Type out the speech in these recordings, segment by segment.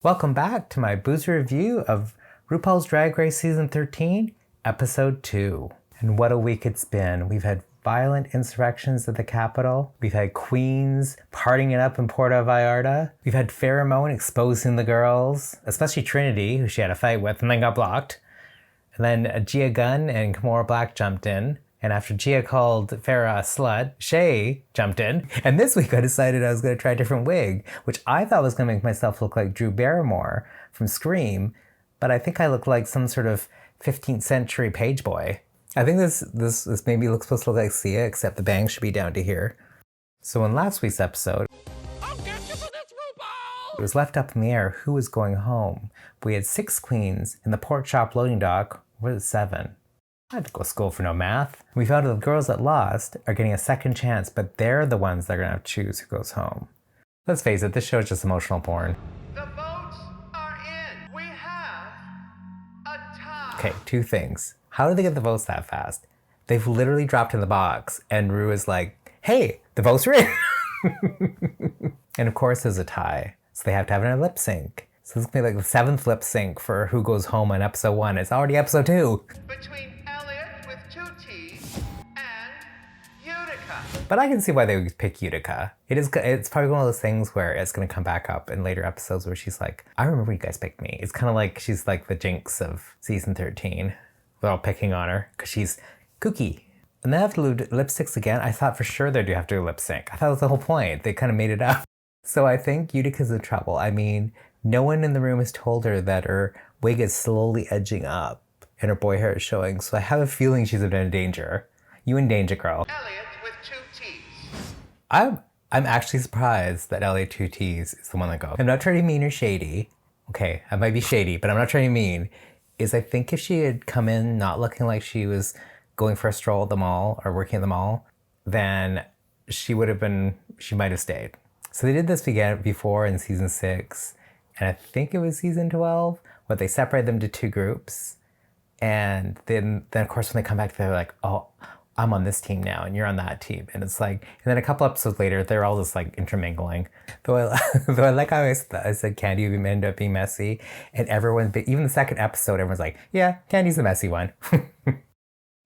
Welcome back to my Boozie review of RuPaul's Drag Race Season 13, Episode 2. And what a week it's been. We've had violent insurrections at the Capitol. We've had queens partying it up in Puerto Vallarta. We've had Pheromone exposing the girls, especially Trinity, who she had a fight with and then got blocked. And then Gia Gunn and Kimora Black jumped in. And after Gia called Farrah a slut, Shay jumped in. And this week I decided I was going to try a different wig, which I thought was going to make myself look like Drew Barrymore from Scream. But I think I look like some sort of 15th century page boy. I think this maybe looks supposed to look like Sia, except the bangs should be down to here. So in last week's episode, I'll get you for this, RuPaul! it was left up in the air who was going home. We had 6 queens in the pork chop loading dock. Or was it 7? I had to go to school for no math. We found out the girls that lost are getting a second chance, but they're the ones that are gonna have to choose who goes home. Let's face it, this show is just emotional porn. The votes are in. We have a tie. Okay, 2 things. How did they get the votes that fast? They've literally dropped in the box, and Ru is like, hey, the votes are in! And of course there's a tie, so they have to have a lip sync. So this is gonna be like the 7th lip sync for who goes home on episode 1. It's already episode 2. Between Elliot with 2 T's and Utica. But I can see why they would pick Utica. It's probably one of those things where it's going to come back up in later episodes where she's like, I remember you guys picked me. It's kind of like she's like the Jinx of season 13. We're all picking on her because she's kooky. And they have to do lipsticks again. I thought for sure they'd have to do lip sync. I thought that was the whole point. They kind of made it up. So I think Utica's in trouble. I mean, no one in the room has told her that her wig is slowly edging up and her boy hair is showing. So I have a feeling she's in danger. You in danger, girl. Elliot with 2 T's. I'm actually surprised that Elliot 2T's is the one that goes. I'm not trying to be mean or shady. Okay, I might be shady, but I'm not trying to be mean. I think if she had come in not looking like she was going for a stroll at the mall or working at the mall, then she might have stayed. So they did this before in season 6, and I think it was season 12, where they separated them to 2 groups. And then of course when they come back, they're like, oh, I'm on this team now and you're on that team. And it's like, and then a couple episodes later, they're all just like intermingling. Though I like how I said Candy would end up being messy. And everyone, even the second episode, everyone's like, yeah, Candy's the messy one.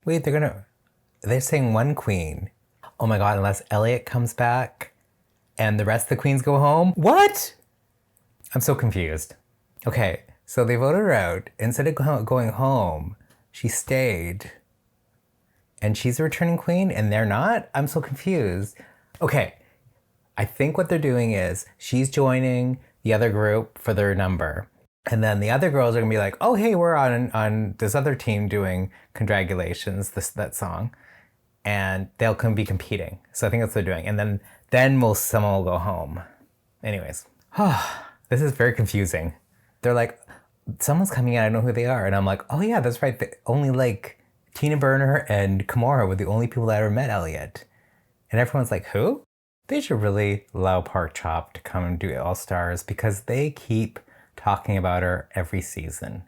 Wait, they're saying 1 queen. Oh my God, unless Elliot comes back and the rest of the queens go home? What? I'm so confused. Okay, so they voted her out. Instead of going home, she stayed. And she's a returning queen and they're not? I'm so confused. Okay, I think what they're doing is she's joining the other group for their number. And then the other girls are gonna be like, oh, hey, we're on this other team doing Condragulations, that song. And they'll be competing. So I think that's what they're doing. And then someone will go home. Anyways, this is very confusing. They're like, someone's coming in, I don't know who they are. And I'm like, oh yeah, that's right. Only like Tina Burner and Kimora were the only people that ever met Elliot. And everyone's like, who? They should really allow Pork Chop to come and do All Stars because they keep talking about her every season.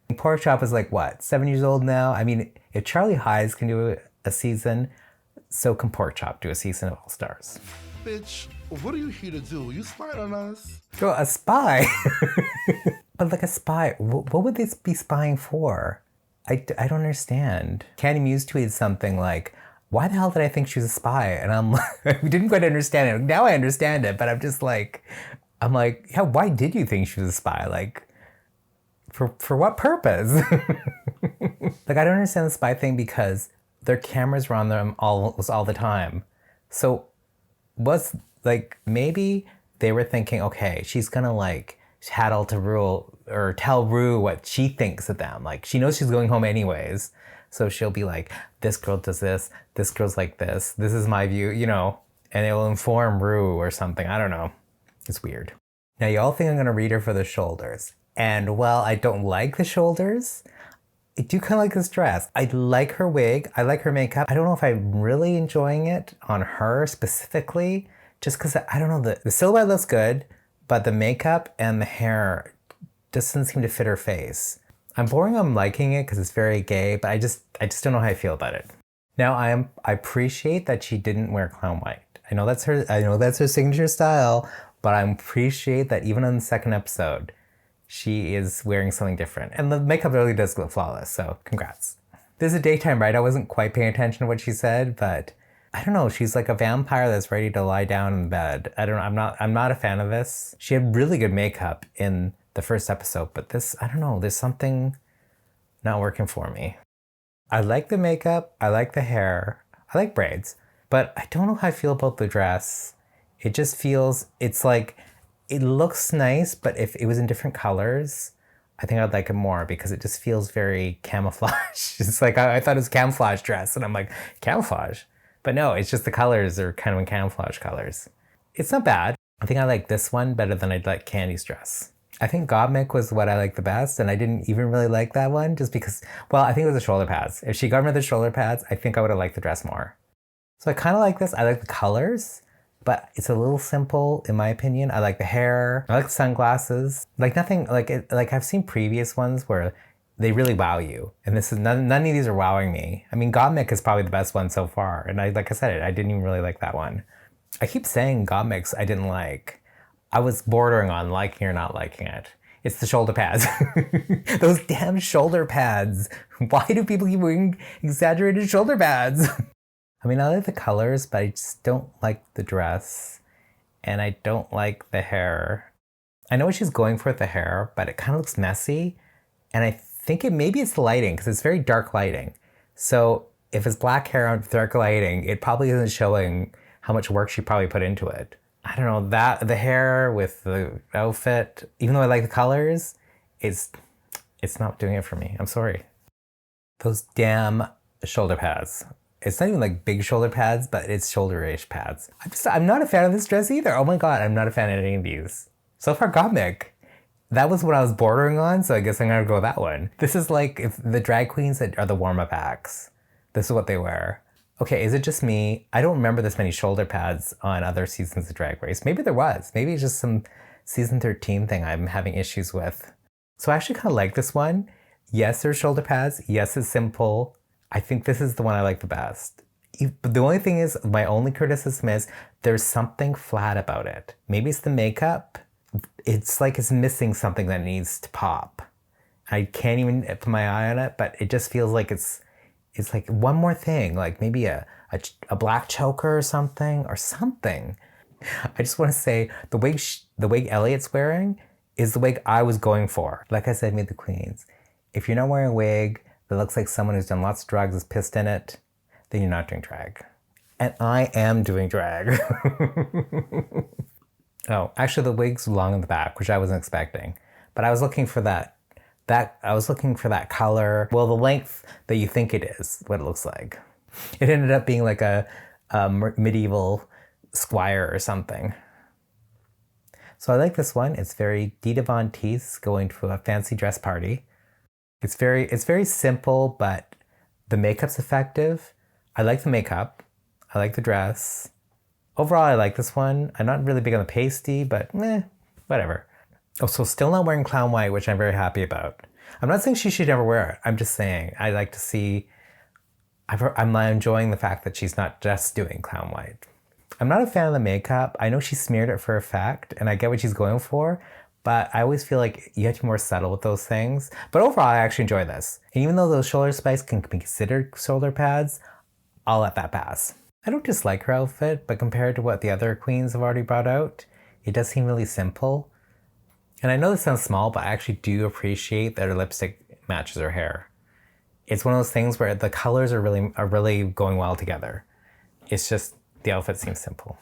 And Pork Chop is like, what, 7 years old now? I mean, if Charlie Hayes can do a season, so can Pork Chop do a season of All Stars. Bitch, what are you here to do? You spying on us? Girl, a spy? But like a spy, what would this be spying for? I don't understand. Candy Muse tweeted something like, why the hell did I think she was a spy? And I'm like, I didn't quite understand it. Now I understand it, but I'm like, yeah, why did you think she was a spy? Like, for what purpose? Like, I don't understand the spy thing because their cameras were on them all the time. So maybe they were thinking, okay, she's gonna like tattle to Ru or tell Ru what she thinks of them. Like, she knows she's going home anyways. So she'll be like, this girl does this girl's like this is my view, and it will inform Ru or something. I don't know. It's weird. Now, y'all think I'm gonna read her for the shoulders. And while I don't like the shoulders, I do kind of like this dress. I like her wig. I like her makeup. I don't know if I'm really enjoying it on her specifically, just because, I don't know, the silhouette looks good, but the makeup and the hair doesn't seem to fit her face. I'm liking it because it's very gay, but I just don't know how I feel about it. Now, I appreciate that she didn't wear clown white. I know that's her signature style, but I appreciate that even on the second episode, she is wearing something different. And the makeup really does look flawless, so congrats. This is a daytime, right? I wasn't quite paying attention to what she said, but I don't know. She's like a vampire that's ready to lie down in bed. I don't know. I'm not a fan of this. She had really good makeup in the first episode, but this, I don't know. There's something not working for me. I like the makeup. I like the hair. I like braids, but I don't know how I feel about the dress. It just feels, it's like, it looks nice, but if it was in different colors, I think I'd like it more because it just feels very camouflage. It's like, I thought it was camouflage dress and I'm like, camouflage? But no, it's just the colors are kind of in camouflage colors. It's not bad. I think I like this one better than I'd like Candy's dress. I think Gottmik was what I liked the best, and I didn't even really like that one just because, well, I think it was the shoulder pads. If she got rid of the shoulder pads, I think I would have liked the dress more. So I kind of like this. I like the colors, but it's a little simple in my opinion. I like the hair. I like the sunglasses. Like nothing, like I've seen previous ones where they really wow you. And this is, none of these are wowing me. I mean, Gottmik is probably the best one so far. And like I said, I didn't even really like that one. I keep saying Gottmik's I didn't like. I was bordering on liking or not liking it. It's the shoulder pads. Those damn shoulder pads. Why do people keep wearing exaggerated shoulder pads? I mean, I like the colors, but I just don't like the dress. And I don't like the hair. I know what she's going for with the hair, but it kind of looks messy. And I think maybe it's the lighting, because it's very dark lighting. So if it's black hair on dark lighting, it probably isn't showing how much work she probably put into it. I don't know, that the hair with the outfit, even though I like the colors, it's not doing it for me. I'm sorry. Those damn shoulder pads. It's not even like big shoulder pads, but it's shoulder-ish pads. I'm not a fan of this dress either. Oh my God, I'm not a fan of any of these. So far, Gottmik. That was what I was bordering on, so I guess I'm gonna go with that one. This is like if the drag queens that are the warm-up acts. This is what they wear. Okay, is it just me? I don't remember this many shoulder pads on other seasons of Drag Race. Maybe there was. Maybe it's just some season 13 thing I'm having issues with. So I actually kind of like this one. Yes, there's shoulder pads. Yes, it's simple. I think this is the one I like the best. The only thing is, my only criticism is there's something flat about it. Maybe it's the makeup. It's like it's missing something that needs to pop. I can't even put my eye on it, but it just feels like it's like one more thing, like maybe a black choker or something. I just want to say the wig Elliot's wearing is the wig I was going for. Like I said, Meet the Queens. If you're not wearing a wig that looks like someone who's done lots of drugs is pissed in it, then you're not doing drag. And I am doing drag. Oh, actually the wig's long in the back, which I wasn't expecting. But I was looking for that color. Well, the length that you think it is, what it looks like. It ended up being like a medieval squire or something. So I like this one. It's very Dita Von Teese going to a fancy dress party. It's very simple, but the makeup's effective. I like the makeup. I like the dress. Overall, I like this one. I'm not really big on the pasty, but whatever. Oh, so still not wearing clown white, which I'm very happy about. I'm not saying she should never wear it. I'm just saying I like to see, I'm enjoying the fact that she's not just doing clown white. I'm not a fan of the makeup. I know she smeared it for effect, and I get what she's going for, but I always feel like you have to be more subtle with those things. But overall, I actually enjoy this. And even though those shoulder spikes can be considered shoulder pads, I'll let that pass. I don't dislike her outfit, but compared to what the other queens have already brought out, it does seem really simple. And I know this sounds small, but I actually do appreciate that her lipstick matches her hair. It's one of those things where the colors are really going well together. It's just the outfit seems simple.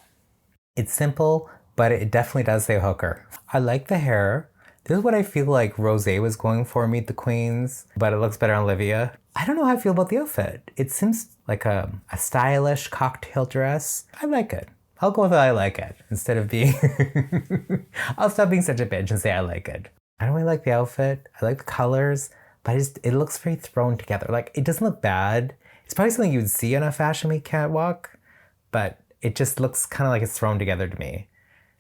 It's simple, but it definitely does say hooker. I like the hair. This is what I feel like Rosé was going for, Meet the Queens, but it looks better on Olivia. I don't know how I feel about the outfit. It seems like a stylish cocktail dress. I like it. I'll go with I like it instead of being... I'll stop being such a bitch and say I like it. I don't really like the outfit. I like the colors, but it looks very thrown together. Like, it doesn't look bad. It's probably something you would see on a Fashion Week catwalk, but it just looks kind of like it's thrown together to me.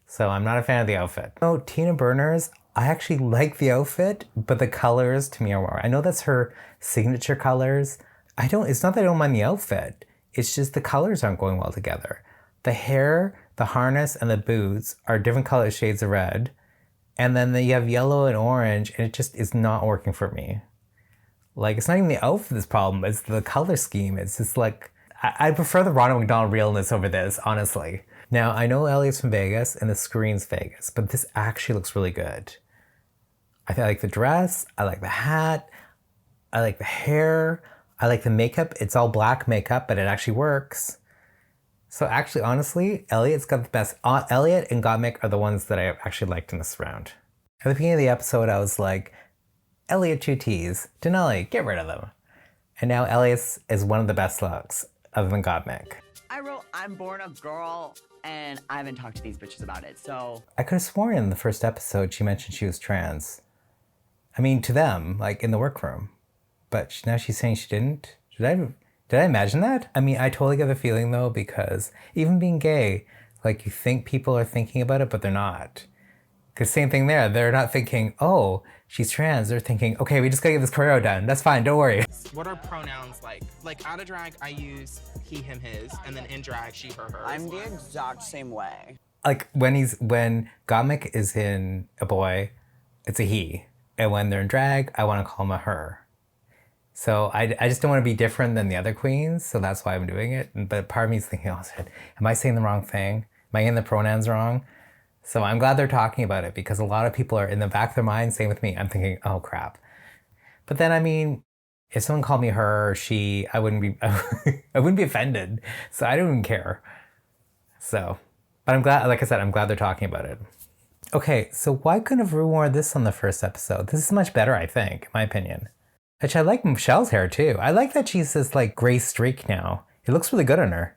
So I'm not a fan of the outfit. Oh, Tina Burner's, I actually like the outfit, but the colors to me are more. I know that's her signature colors. It's not that I don't mind the outfit. It's just the colors aren't going well together. The hair, the harness, and the boots are different color shades of red. And then you have yellow and orange, and it just is not working for me. Like, it's not even the outfit that's the problem, it's the color scheme. It's just like, I prefer the Ronald McDonald realness over this, honestly. Now, I know Elliot's from Vegas, and the screen's Vegas, but this actually looks really good. I like the dress, I like the hat, I like the hair, I like the makeup. It's all black makeup, but it actually works. So actually, honestly, Elliot's got the best. Elliot and Gottmik are the ones that I actually liked in this round. At the beginning of the episode, I was like, Elliot 2Ts, Denali, get rid of them. And now Elliot is one of the best looks, other than Gottmik. I wrote, I'm born a girl, and I haven't talked to these bitches about it, so. I could have sworn in the first episode she mentioned she was trans. I mean, to them, like in the workroom. But now she's saying she didn't? Did I imagine that? I mean, I totally get the feeling though, because even being gay, like you think people are thinking about it, but they're not. Because same thing there, they're not thinking, oh, she's trans. They're thinking, okay, we just gotta get this choreo done. That's fine, don't worry. What are pronouns like? Like out of drag, I use he, him, his, and then in drag, she, her, hers. I'm the exact same way. Like when Gottmik is in a boy, it's a he. And when they're in drag, I want to call him a her. So I just don't want to be different than the other queens, so that's why I'm doing it. But part of me is thinking, oh shit, am I saying the wrong thing? Am I getting the pronouns wrong? So I'm glad they're talking about it, because a lot of people are in the back of their mind, same with me. I'm thinking, oh crap. But then, I mean, if someone called me her or she, I wouldn't be offended. So I don't even care. So, but I'm glad, like I said, I'm glad they're talking about it. Okay, so why couldn't have Ru worn this on the first episode? This is much better, I think, in my opinion. Actually, I like Michelle's hair too. I like that she's this like gray streak now. It looks really good on her.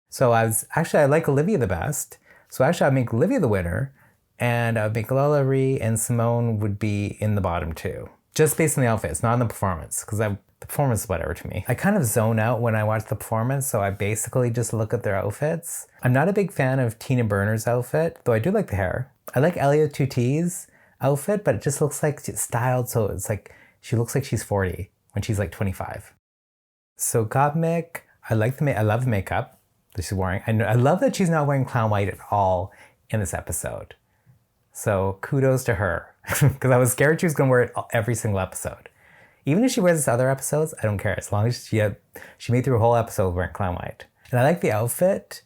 So I like Olivia the best. So actually I'd make Olivia the winner, and I'd make Lala Ree and Simone would be in the bottom too. Just based on the outfits, not on the performance, because the performance is whatever to me. I kind of zone out when I watch the performance, so I basically just look at their outfits. I'm not a big fan of Tina Burner's outfit, though I do like the hair. I like Elliot 2T's outfit, but it just looks like it's styled, so it's like, she looks like she's 40 when she's like 25. So Gottmik, I love the makeup that she's wearing. I love that she's not wearing clown white at all in this episode. So kudos to her, because I was scared she was gonna wear it every single episode. Even if she wears this other episodes, I don't care, as long as she made through a whole episode wearing clown white. And I like the outfit.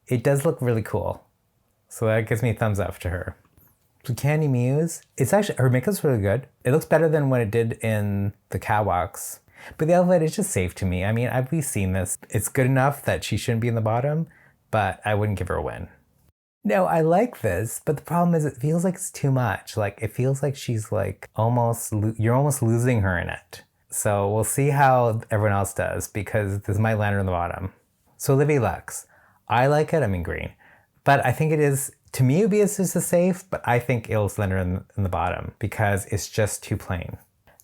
It does look really cool. So that gives me a thumbs up to her. Candy Muse, it's actually, her makeup's really good. It looks better than what it did in the catwalks. But the outfit is just safe to me. I mean, we've seen this. It's good enough that she shouldn't be in the bottom, but I wouldn't give her a win. No, I like this, but the problem is it feels like it's too much. Like, it feels like she's like you're almost losing her in it. So we'll see how everyone else does, because this might land her in the bottom. So Olivia Lux, I like it, I mean green. But I think it is, to me, it would be just a safe, but I think it'll land her in the bottom because it's just too plain.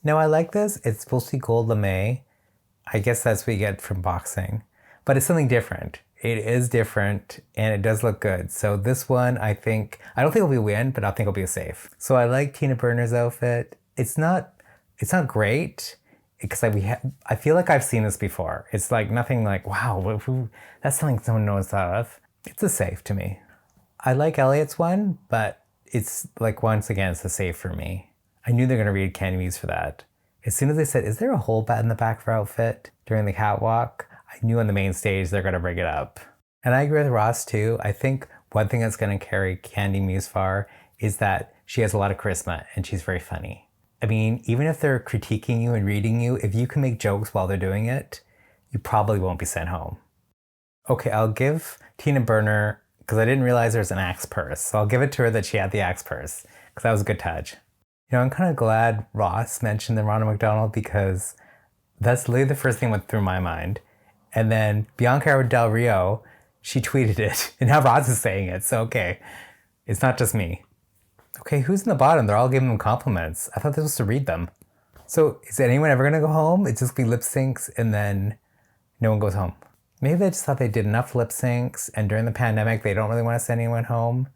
Now I like this. It's supposed to be gold lame. I guess that's what you get from boxing, but it's something different. It is different and it does look good. So this one, I don't think it'll be a win, but I think it'll be a safe. So I like Tina Burner's outfit. It's not great because I feel like I've seen this before. It's like nothing like, wow, that's something someone knows of. It's a safe to me. I like Elliot's one, but it's like, once again, it's a safe for me. I knew they were going to read Candy Muse for that. As soon as they said, is there a hole in the back of her outfit during the catwalk? I knew on the main stage they're going to bring it up. And I agree with Ross too. I think one thing that's going to carry Candy Muse far is that she has a lot of charisma and she's very funny. I mean, even if they're critiquing you and reading you, if you can make jokes while they're doing it, you probably won't be sent home. Okay, I'll give Tina Burner, because I didn't realize there was an axe purse. So I'll give it to her that she had the axe purse, because that was a good touch. You know, I'm kind of glad Ross mentioned the Ronald McDonald, because that's literally the first thing that went through my mind. And then Bianca Del Rio, she tweeted it, and now Ross is saying it. So, okay, it's not just me. Okay, who's in the bottom? They're all giving them compliments. I thought they were supposed to read them. So is anyone ever going to go home? It's just be lip syncs and then no one goes home. Maybe they just thought they did enough lip syncs, and during the pandemic, they don't really want to send anyone home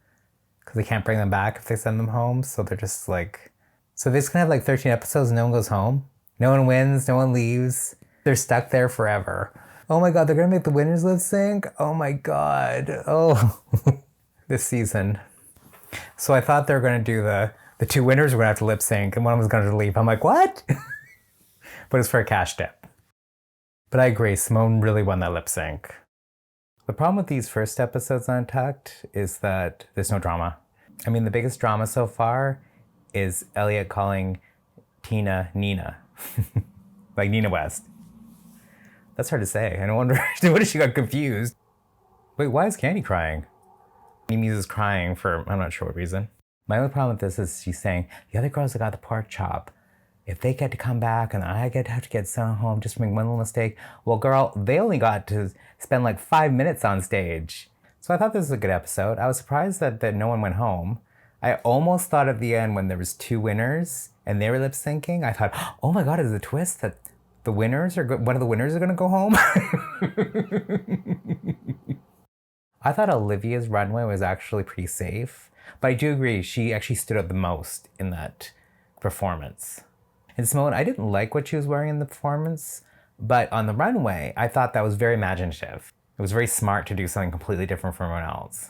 because they can't bring them back if they send them home. So they're just like, so they're just going to have like 13 episodes and no one goes home. No one wins, no one leaves. They're stuck there forever. Oh my God, they're going to make the winners lip sync? Oh my God. Oh, this season. So I thought they were going to do the the two winners were gonna have to lip sync and one was gonna leave. I'm like, what? But it's for a cash tip. But I agree, Simone really won that lip sync. The problem with these first episodes on Untucked is that there's no drama. I mean, the biggest drama so far is Elliot calling Tina Nina. Like Nina West. That's hard to say. I wonder what if she got confused. Wait, why is Candy crying? Mimi's is crying for I'm not sure what reason. My only problem with this is she's saying, the other girls that got the pork chop, if they get to come back and I have to get sent home just for making one little mistake, well, girl, they only got to spend like 5 minutes on stage. So I thought this was a good episode. I was surprised that no one went home. I almost thought at the end when there was two winners and they were lip syncing, I thought, oh my God, is it a twist that the winners one of the winners are gonna go home? I thought Olivia's runway was actually pretty safe, but I do agree, she actually stood out the most in that performance. And Simone, I didn't like what she was wearing in the performance, but on the runway, I thought that was very imaginative. It was very smart to do something completely different from everyone else.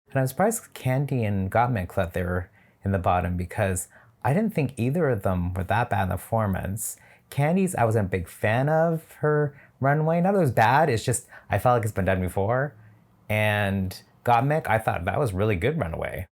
And I was surprised Candy and Gottmik thought they were in the bottom because I didn't think either of them were that bad in the performance. Candy's, I wasn't a big fan of her runway. Not that it was bad, it's just, I felt like it's been done before. And Gottmik, I thought that was really good runway.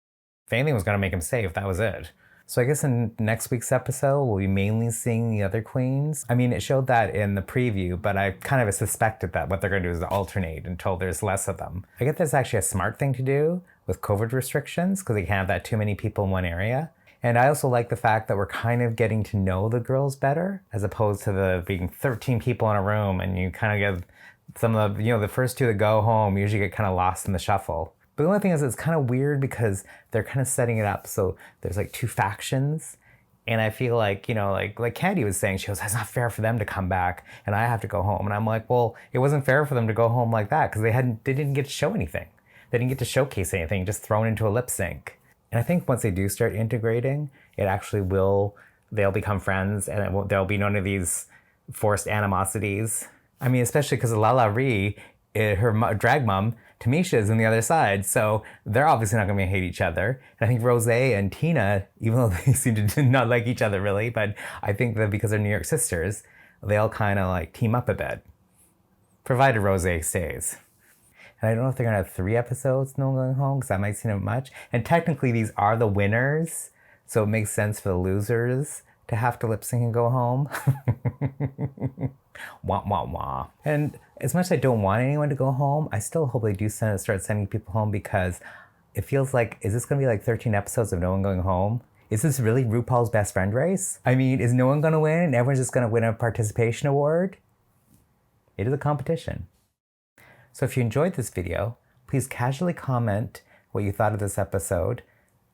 If anything was gonna make him safe, that was it. So I guess in next week's episode, we'll be mainly seeing the other queens. I mean, it showed that in the preview, but I kind of suspected that what they're gonna do is alternate until there's less of them. I guess that's actually a smart thing to do with COVID restrictions because they can't have that too many people in one area. And I also like the fact that we're kind of getting to know the girls better as opposed to the being 13 people in a room and you kind of get some of the, the first two that go home usually get kind of lost in the shuffle. But the only thing is it's kind of weird because they're kind of setting it up so there's like two factions. And I feel like, like Candy was saying, she goes, it's not fair for them to come back and I have to go home. And I'm like, well, it wasn't fair for them to go home like that because they didn't get to show anything. They didn't get to showcase anything, just thrown into a lip sync. And I think once they do start integrating, it actually they'll become friends and there'll be none of these forced animosities. I mean, especially because Lala Ree, her drag mom, Tamisha is on the other side, so they're obviously not going to hate each other. And I think Rosé and Tina, even though they seem to not like each other really, but I think that because they're New York sisters, they'll kind of like team up a bit, provided Rosé stays. And I don't know if they're going to have 3 episodes, no one going home, because that might seem much. And technically these are the winners, so it makes sense for the losers to have to lip sync and go home. Wah, wah, wah. And as much as I don't want anyone to go home, I still hope they do start sending people home because it feels like, is this going to be like 13 episodes of no one going home? Is this really RuPaul's Best Friend race? I mean, is no one going to win and everyone's just going to win a participation award? It is a competition. So if you enjoyed this video, please casually comment what you thought of this episode,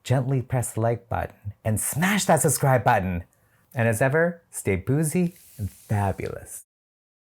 gently press the like button, and smash that subscribe button. And as ever, stay boozy and fabulous.